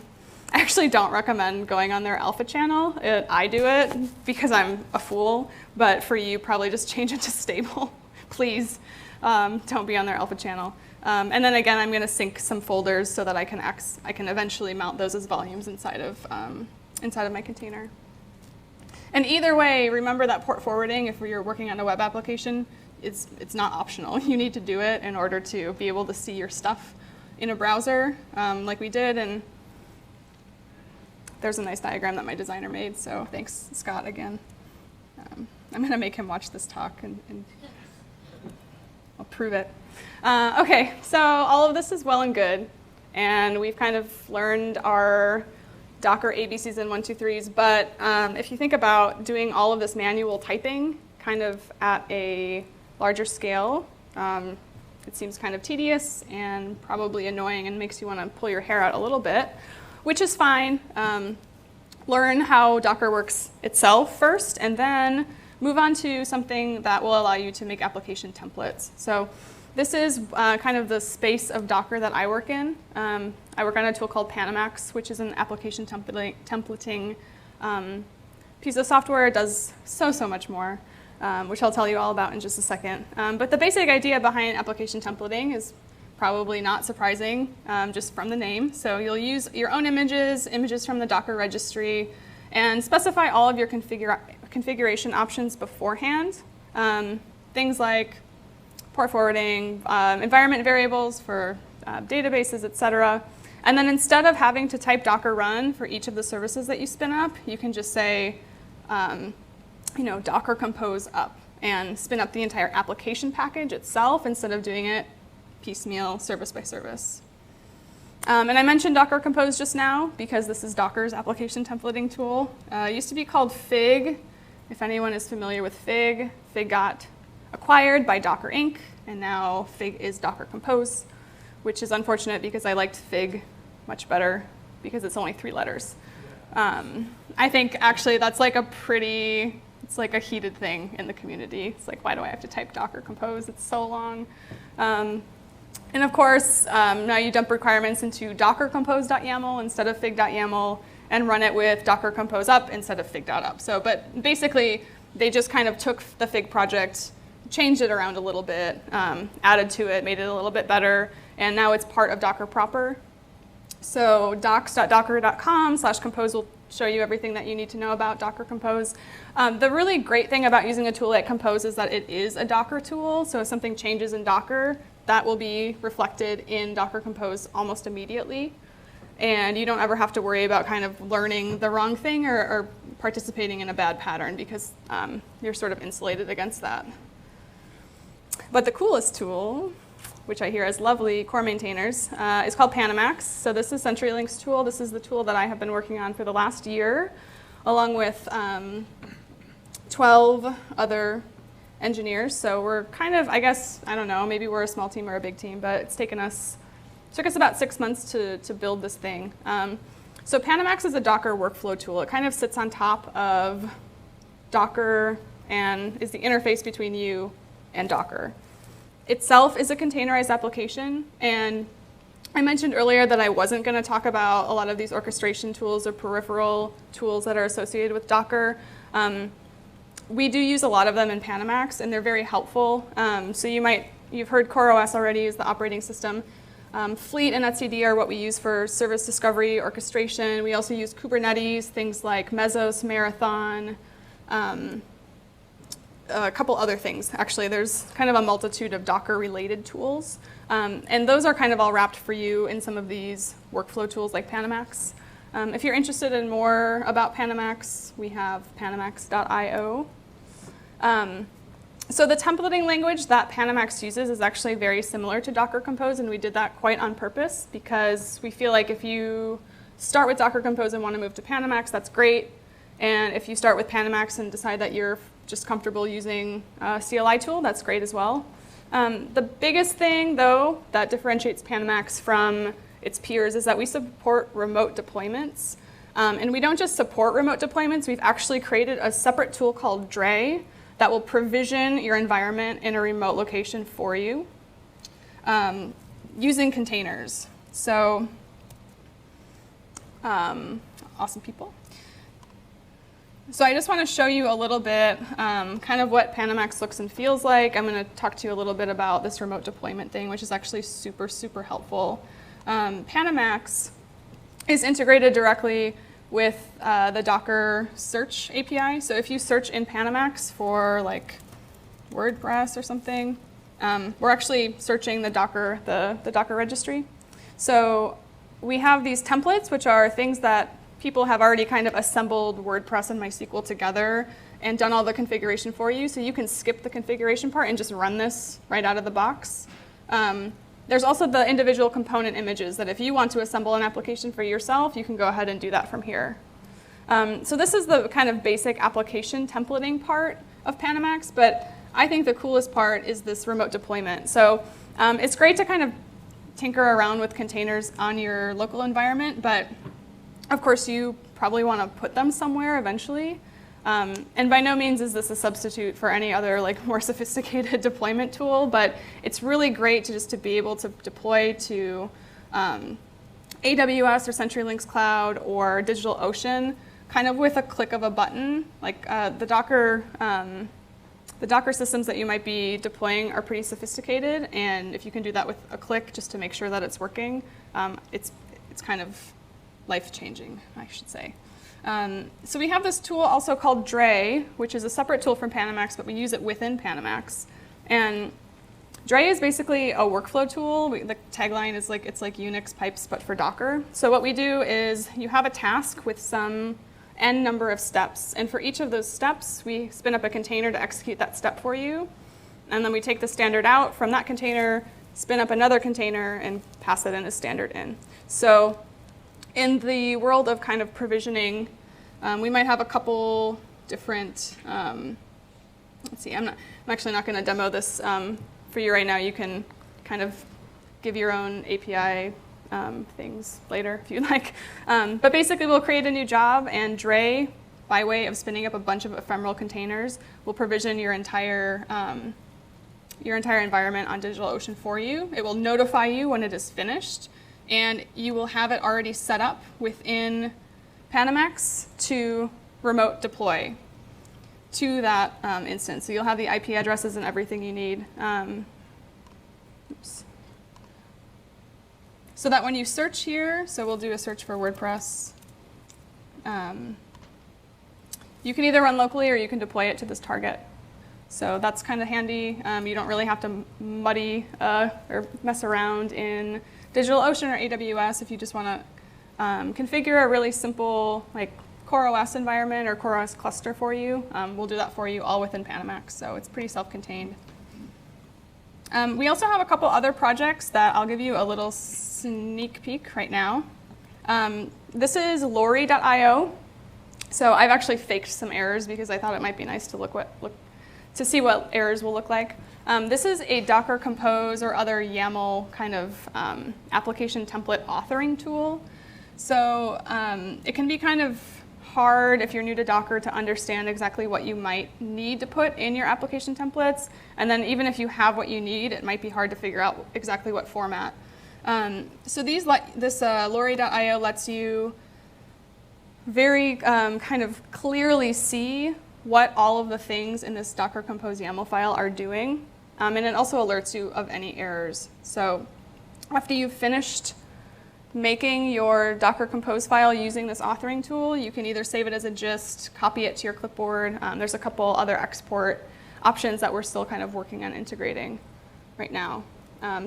actually don't recommend going on their alpha channel. I do it because I'm a fool, but for you, probably just change it to stable. Please don't be on their alpha channel. And then again, I'm going to sync some folders so that I can eventually mount those as volumes inside of my container. And either way, remember that port forwarding, if you're working on a web application, it's not optional. You need to do it in order to be able to see your stuff in a browser like we did. And there's a nice diagram that my designer made, so thanks, Scott, again. I'm going to make him watch this talk, and I'll prove it. OK, so all of this is well and good, and we've kind of learned our Docker ABCs and 1, 2, 3s, but if you think about doing all of this manual typing kind of at a larger scale, it seems kind of tedious and probably annoying and makes you want to pull your hair out a little bit, which is fine. Learn how Docker works itself first, and then move on to something that will allow you to make application templates. So this is kind of the space of Docker that I work in. I work on a tool called Panamax, which is an application templating piece of software. It does so much more, which I'll tell you all about in just a second. But the basic idea behind application templating is probably not surprising, just from the name. So you'll use your own images from the Docker registry, and specify all of your configuration options beforehand. Things like port forwarding, environment variables for databases, et cetera. And then instead of having to type Docker run for each of the services that you spin up, you can just say, Docker compose up, and spin up the entire application package itself instead of doing it piecemeal, service by service. And I mentioned Docker Compose just now because this is Docker's application templating tool. It used to be called Fig. If anyone is familiar with Fig, Fig got acquired by Docker Inc., and now Fig is Docker Compose, which is unfortunate because I liked Fig much better because it's only 3 letters. I think actually that's like it's like a heated thing in the community. It's like, why do I have to type Docker Compose? It's so long. And of course, now you dump requirements into dockercompose.yaml instead of fig.yaml, and run it with Docker Compose up instead of fig.up. So, but basically, they just kind of took the Fig project, changed it around a little bit, added to it, made it a little bit better, and now it's part of Docker proper. So docs.docker.com/compose will show you everything that you need to know about Docker Compose. The really great thing about using a tool like Compose is that it is a Docker tool. So if something changes in Docker, that will be reflected in Docker Compose almost immediately. And you don't ever have to worry about kind of learning the wrong thing or participating in a bad pattern, because you're sort of insulated against that. But the coolest tool, which I hear as lovely core maintainers, is called Panamax. So this is CenturyLink's tool. This is the tool that I have been working on for the last year, along with 12 other engineers. So we're kind of, I guess, I don't know, maybe we're a small team or a big team, but it's took us about 6 months to build this thing. So Panamax is a Docker workflow tool. It kind of sits on top of Docker and is the interface between you and Docker. Itself is a containerized application, and I mentioned earlier that I wasn't going to talk about a lot of these orchestration tools or peripheral tools that are associated with Docker. We do use a lot of them in Panamax, and they're very helpful. So you've heard CoreOS already is the operating system. Fleet and etcd are what we use for service discovery, orchestration. We also use Kubernetes, things like Mesos, Marathon, a couple other things. Actually, there's kind of a multitude of Docker-related tools. And those are kind of all wrapped for you in some of these workflow tools like Panamax. If you're interested in more about Panamax, we have panamax.io. So the templating language that Panamax uses is actually very similar to Docker Compose, and we did that quite on purpose because we feel like if you start with Docker Compose and want to move to Panamax, that's great. And if you start with Panamax and decide that you're just comfortable using a CLI tool, that's great as well. The biggest thing, though, that differentiates Panamax from its peers is that we support remote deployments. And we don't just support remote deployments, we've actually created a separate tool called Dray that will provision your environment in a remote location for you using containers. So, awesome people. So I just want to show you a little bit kind of what Panamax looks and feels like. I'm going to talk to you a little bit about this remote deployment thing, which is actually super, super helpful. Panamax is integrated directly with the Docker search API. So if you search in Panamax for like WordPress or something, we're actually searching the Docker registry. So we have these templates, which are things that people have already kind of assembled WordPress and MySQL together and done all the configuration for you. So you can skip the configuration part and just run this right out of the box. There's also the individual component images that if you want to assemble an application for yourself, you can go ahead and do that from here. So this is the kind of basic application templating part of Panamax, but I think the coolest part is this remote deployment. So it's great to kind of tinker around with containers on your local environment, but of course you probably want to put them somewhere eventually. And by no means is this a substitute for any other like more sophisticated deployment tool, but it's really great to be able to deploy to AWS or CenturyLink's cloud or DigitalOcean kind of with a click of a button. Like the Docker systems that you might be deploying are pretty sophisticated, and if you can do that with a click just to make sure that it's working, it's kind of life-changing, I should say. So we have this tool also called Dray, which is a separate tool from Panamax, but we use it within Panamax. And Dray is basically a workflow tool. The tagline is like, it's like Unix pipes, but for Docker. So what we do is you have a task with some n number of steps. And for each of those steps, we spin up a container to execute that step for you. And then we take the standard out from that container, spin up another container, and pass it in as standard in. So in the world of kind of provisioning, we might have a couple different, let's see, I'm actually not going to demo this for you right now. You can kind of give your own API things later if you like. But basically we'll create a new job, and Dray, by way of spinning up a bunch of ephemeral containers, will provision your entire environment on DigitalOcean for you. It will notify you when it is finished, and you will have it already set up within Panamax to remote deploy to that instance. So you'll have the IP addresses and everything you need. Oops. So that when you search here, so we'll do a search for WordPress. You can either run locally or you can deploy it to this target. So that's kind of handy. You don't really have to muddy or mess around in DigitalOcean or AWS if you just want to configure a really simple like CoreOS environment or CoreOS cluster for you. We'll do that for you all within Panamax, so it's pretty self-contained. We also have a couple other projects that I'll give you a little sneak peek right now. This is lorry.io. So I've actually faked some errors because I thought it might be nice to see what errors will look like. This is a Docker Compose or other YAML kind of application template authoring tool. So it can be kind of hard if you're new to Docker to understand exactly what you might need to put in your application templates. And then even if you have what you need, it might be hard to figure out exactly what format. So this lorry.io lets you very kind of clearly see what all of the things in this Docker Compose YAML file are doing. And it also alerts you of any errors. So after you've finished making your Docker Compose file using this authoring tool, you can either save it as a gist, copy it to your clipboard. There's a couple other export options that we're still kind of working on integrating right now.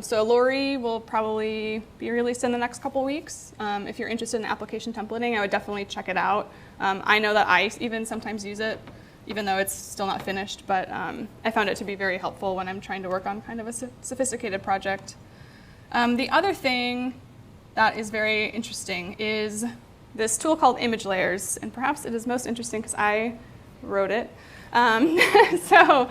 So Lorry will probably be released in the next couple weeks. If you're interested in application templating, I would definitely check it out. I know that I even sometimes use it even though it's still not finished, but I found it to be very helpful when I'm trying to work on kind of a sophisticated project. The other thing that is very interesting is this tool called image layers, and perhaps it is most interesting because I wrote it. So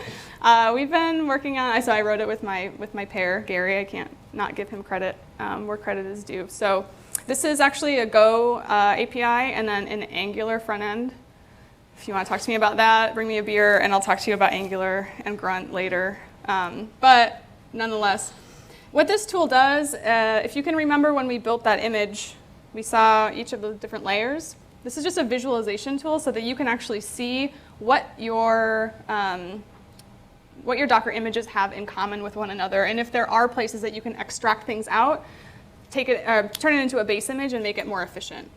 we've been working on, so I wrote it with my pair, Gary. I can't not give him credit where credit is due. So this is actually a Go API and then an Angular front end. If you want to talk to me about that, bring me a beer and I'll talk to you about Angular and Grunt later. But nonetheless, what this tool does, if you can remember when we built that image, we saw each of the different layers. This is just a visualization tool so that you can actually see what your Docker images have in common with one another. And if there are places that you can extract things out, turn it into a base image and make it more efficient.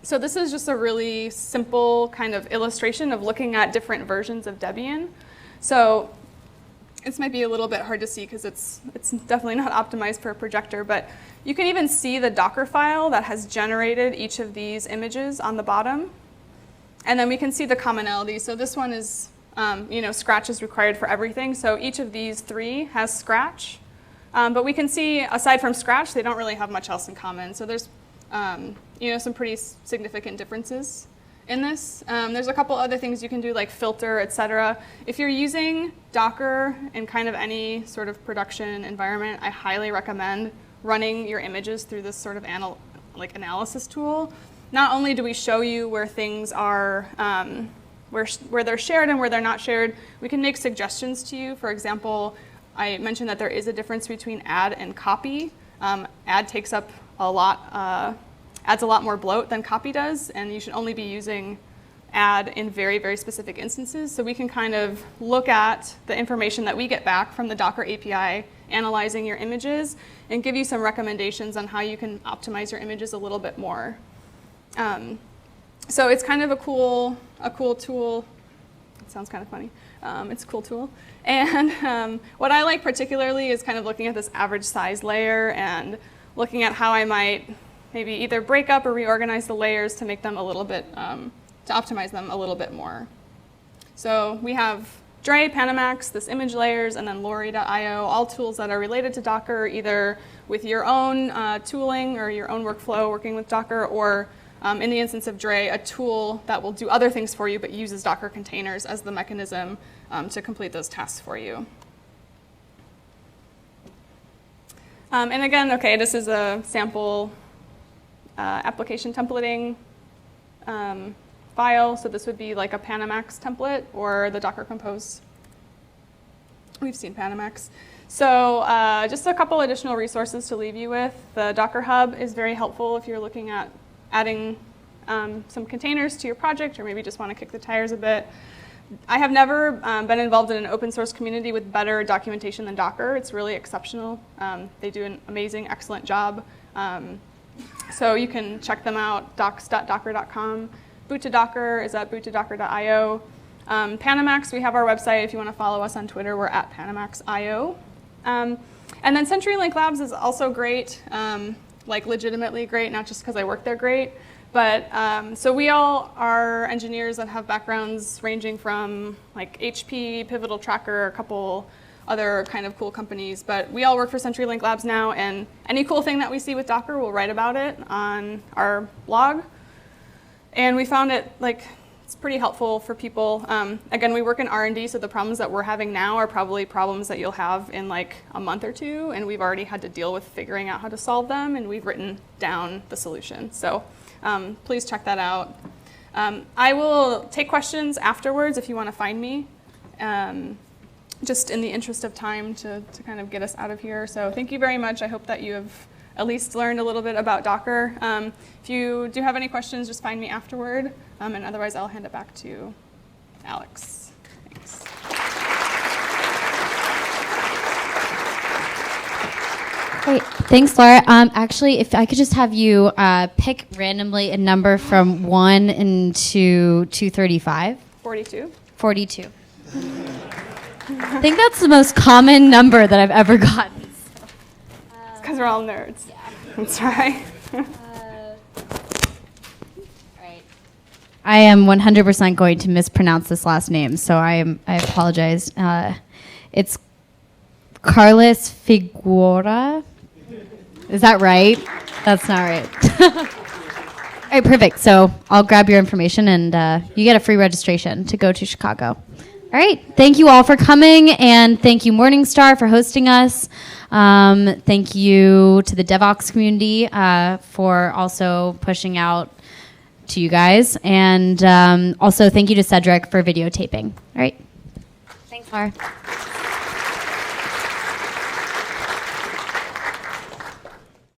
So this is just a really simple kind of illustration of looking at different versions of Debian. So this might be a little bit hard to see because it's definitely not optimized for a projector, but you can even see the Docker file that has generated each of these images on the bottom. And then we can see the commonality. So this one is, Scratch is required for everything. So each of these three has Scratch. But we can see, aside from Scratch, they don't really have much else in common. So there's, some pretty significant differences in this. There's a couple other things you can do, like filter, etc. If you're using Docker in kind of any sort of production environment, I highly recommend running your images through this sort of analysis tool. Not only do we show you where things are, where they're shared and where they're not shared, we can make suggestions to you. For example, I mentioned that there is a difference between add and copy. Add takes up adds a lot more bloat than copy does, and you should only be using add in very, very specific instances. So we can kind of look at the information that we get back from the Docker API analyzing your images and give you some recommendations on how you can optimize your images a little bit more. So it's kind of a cool tool. It sounds kind of funny. It's a cool tool. And what I like particularly is kind of looking at this average size layer and looking at how I might maybe either break up or reorganize the layers to make them a little bit, to optimize them a little bit more. So we have Dray, Panamax, this image layers, and then Lori.io, all tools that are related to Docker, either with your own tooling or your own workflow working with Docker, or in the instance of Dray, a tool that will do other things for you but uses Docker containers as the mechanism to complete those tasks for you. And again, okay, this is a sample application templating file. So this would be like a Panamax template or the Docker Compose. We've seen Panamax. So just a couple additional resources to leave you with. The Docker Hub is very helpful if you're looking at adding some containers to your project or maybe just want to kick the tires a bit. I have never been involved in an open source community with better documentation than Docker. It's really exceptional. They do an amazing, excellent job. So you can check them out, docs.docker.com. Boot to Docker is at boot2docker.io. Panamax, we have our website. If you want to follow us on Twitter, we're at panamax.io. And then CenturyLink Labs is also great, like legitimately great, not just because I work there great. But so we all are engineers that have backgrounds ranging from like HP, Pivotal Tracker, a couple other kind of cool companies. But we all work for CenturyLink Labs now, and any cool thing that we see with Docker, we'll write about it on our blog. And we found it it's pretty helpful for people. Again, we work in R&D, so the problems that we're having now are probably problems that you'll have in like a month or two, and we've already had to deal with figuring out how to solve them, and we've written down the solution. So please check that out. I will take questions afterwards if you want to find me, just in the interest of time to kind of get us out of here. So thank you very much. I hope that you have at least learned a little bit about Docker. If you do have any questions, just find me afterward, and otherwise I'll hand it back to Alex. Thanks. Great. Thanks, Laura. Actually, if I could just have you pick randomly a number from 1 to 235. 42. 42. I think that's the most common number that I've ever gotten. It's because we're all nerds. Yeah. That's right. All right. I am 100% going to mispronounce this last name, so I apologize. It's Carlos Figueroa. Is that right? That's not right. All right, perfect. So I'll grab your information, and you get a free registration to go to Chicago. All right. Thank you all for coming, and thank you Morningstar for hosting us. Thank you to the DevOps community for also pushing out to you guys, and also thank you to Cedric for videotaping. All right. Thanks, Laura.